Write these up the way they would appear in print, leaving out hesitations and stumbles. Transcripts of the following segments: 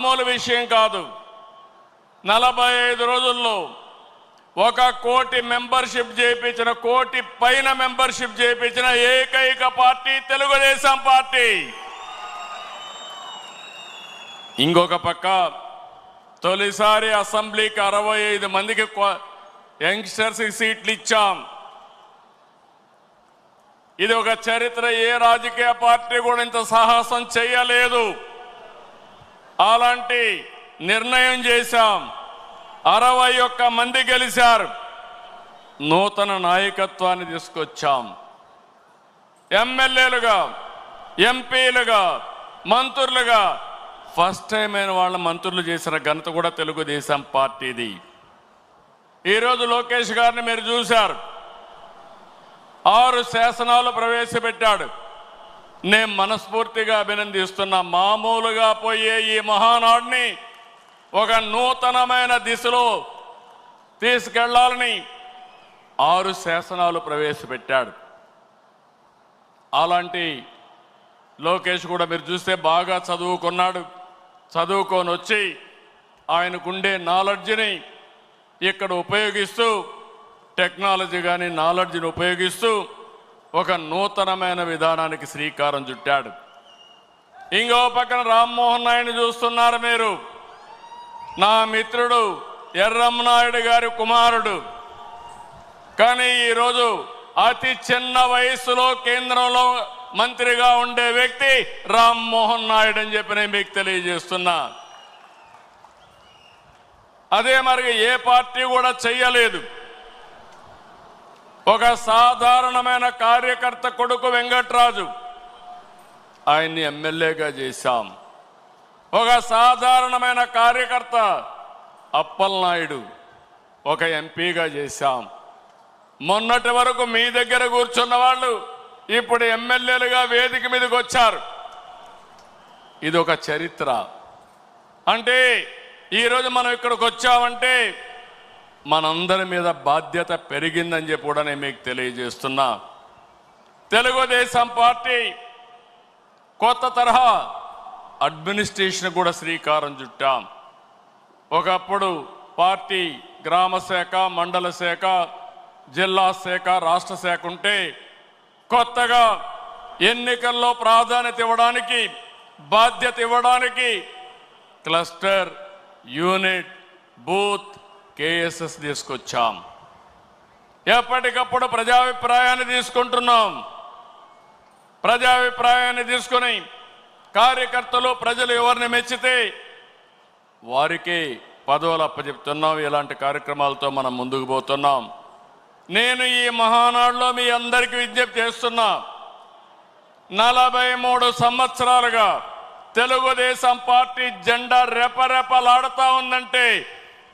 మామూలు విషయం కాదు. 45 రోజుల్లో 1 కోటి మెంబర్షిప్ చేయించిన, కోటి పైన మెంబర్షిప్ చేయించిన ఏకైక పార్టీ తెలుగుదేశం పార్టీ. ఇంకొక పక్క తొలిసారి అసెంబ్లీకి 65 మందికి యంగ్స్టర్స్ సీట్లు ఇచ్చాం. ఇది ఒక చరిత్ర. ఏ రాజకీయ పార్టీ కూడా ఇంత సాహసం చేయలేదు. అలాంటి నిర్ణయం చేశాం. 61 మంది గెలిచారు. నూతన నాయకత్వాన్ని తీసుకొచ్చాం. ఎమ్మెల్యేలుగా, ఎంపీలుగా, మంత్రులుగా ఫస్ట్ టైం అయిన వాళ్ళ మంత్రులు చేసిన ఘనత కూడా తెలుగుదేశం పార్టీది. ఈరోజు లోకేష్ గారిని మీరు చూశారు. 6 శాసనాలు ప్రవేశపెట్టాడు. నేను మనస్ఫూర్తిగా అభినందిస్తున్నా. మామూలుగా పోయే ఈ మహానాడిని ఒక నూతనమైన దిశలో తీసుకెళ్లాలని 6 శాసనాలు ప్రవేశపెట్టాడు. అలాంటి లోకేష్ కూడా మీరు చూస్తే బాగా చదువుకున్నాడు. చదువుకొని వచ్చి ఆయనకుండే నాలెడ్జ్ని ఇక్కడ ఉపయోగిస్తూ, టెక్నాలజీ కానీ నాలెడ్జ్ని ఉపయోగిస్తూ ఒక నూతనమైన విధానానికి శ్రీకారం చుట్టాడు. ఇంకో పక్కన రామ్మోహన్ నాయుడు చూస్తున్నారు మీరు. నా మిత్రుడు ఎర్రమనాయుడు గారి కుమారుడు. కానీ ఈరోజు అతి చిన్న వయసులో కేంద్రంలో మంత్రిగా ఉండే వ్యక్తి రామ్మోహన్ నాయుడు అని చెప్పి నేను మీకు తెలియజేస్తున్నా. అదే మరి ఏ పార్టీ కూడా చెయ్యలేదు. ఒక సాధారణమైన కార్యకర్త కొడుకు వెంకట్రాజు, ఆయన్ని ఎమ్మెల్యేగా చేశాం. ఒక సాధారణమైన కార్యకర్త అప్పలనాయుడు ఒక ఎంపీగా చేశాం. మొన్నటి వరకు మీ దగ్గర కూర్చున్న వాళ్ళు ఇప్పుడు ఎమ్మెల్యేలుగా వేదిక మీదకి వచ్చారు. ఇది ఒక చరిత్ర. అంటే ఈరోజు మనం ఇక్కడికి వచ్చామంటే మనందరి మీద బాధ్యత పెరిగిందని చెప్పి కూడా నేను మీకు తెలియజేస్తున్నా. తెలుగుదేశం పార్టీ కొత్త తరహా అడ్మినిస్ట్రేషన్ కూడా శ్రీకారం చుట్టాం. ఒకప్పుడు పార్టీ గ్రామ శాఖ, మండల శాఖ, జిల్లా శాఖ, రాష్ట్ర శాఖ ఉంటే కొత్తగా ఎన్నికల్లో ప్రాధాన్యత ఇవ్వడానికి, బాధ్యత ఇవ్వడానికి క్లస్టర్, యూనిట్, బూత్, కేఎస్ఎస్ తీసుకొచ్చాం. ఎప్పటికప్పుడు ప్రజాభిప్రాయాన్ని తీసుకుంటున్నాం. ప్రజాభిప్రాయాన్ని తీసుకుని కార్యకర్తలు, ప్రజలు ఎవరిని మెచ్చితే వారికి పదవులు అప్పచెప్తున్నాం. ఇలాంటి కార్యక్రమాలతో మనం ముందుకు పోతున్నాం. నేను ఈ మహానాడులో మీ అందరికీ విజ్ఞప్తి చేస్తున్నా. 43 సంవత్సరాలుగా తెలుగుదేశం పార్టీ జెండా రెపరెపలాడుతా ఉందంటే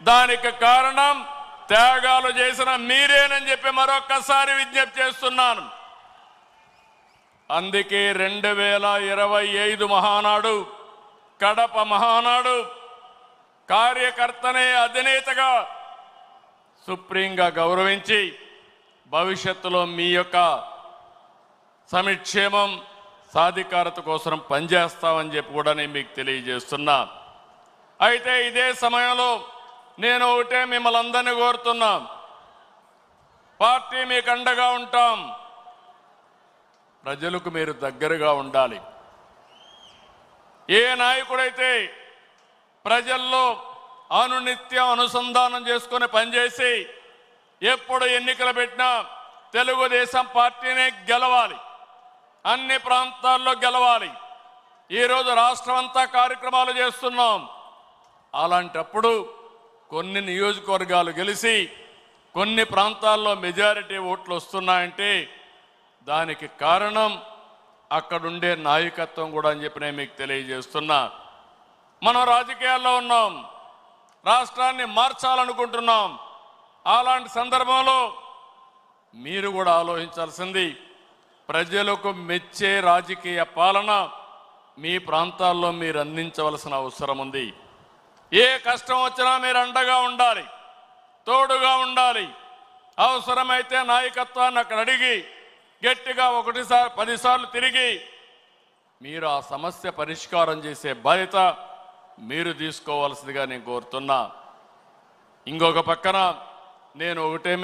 దానికి కారణం త్యాగాలు చేసిన మీరేనని చెప్పి మరొక్కసారి విజ్ఞప్తి చేస్తున్నాను. అందుకే 2025 మహానాడు, కడప మహానాడు కార్యకర్తనే అధినేతగా సుప్రీంగా గౌరవించి భవిష్యత్తులో మీ యొక్క సంక్షేమం, సాధికారత కోసం పనిచేస్తామని చెప్పి కూడా నేను మీకు తెలియజేస్తున్నా. అయితే ఇదే సమయంలో నేను ఒకటే మిమ్మల్ని అందరినీ కోరుతున్నా. పార్టీ మీకు అండగా ఉంటాం. ప్రజలకు మీరు దగ్గరగా ఉండాలి. ఏ నాయకుడైతే ప్రజల్లో అనునిత్యం అనుసంధానం చేసుకుని పనిచేసి ఎప్పుడు ఎన్నికలు పెట్టినా తెలుగుదేశం పార్టీనే గెలవాలి, అన్ని ప్రాంతాల్లో గెలవాలి. ఈరోజు రాష్ట్రం అంతా కార్యక్రమాలు చేస్తున్నాం. అలాంటప్పుడు కొన్ని నియోజకవర్గాలు గెలిచి కొన్ని ప్రాంతాల్లో మెజారిటీ ఓట్లు వస్తున్నాయంటే దానికి కారణం అక్కడుండే నాయకత్వం కూడా అని చెప్పి నేను మీకు తెలియజేస్తున్నా. మనం రాజకీయాల్లో ఉన్నాం, రాష్ట్రాన్ని మార్చాలనుకుంటున్నాం. అలాంటి సందర్భంలో మీరు కూడా ఆలోచించాల్సింది, ప్రజలకు మెచ్చే రాజకీయ పాలన మీ ప్రాంతాల్లో మీరు అందించవలసిన అవసరం ఉంది. ఏ కష్టం వచ్చినా మీరు అండగా ఉండాలి, తోడుగా ఉండాలి. అవసరమైతే నాయకత్వాన్ని అక్కడ అడిగి గట్టిగా 10 సార్లు తిరిగి మీరు ఆ సమస్య పరిష్కారం చేసే బాధ్యత మీరు తీసుకోవాల్సిందిగా నేను కోరుతున్నా. ఇంకొక పక్కన నేను ఒకటే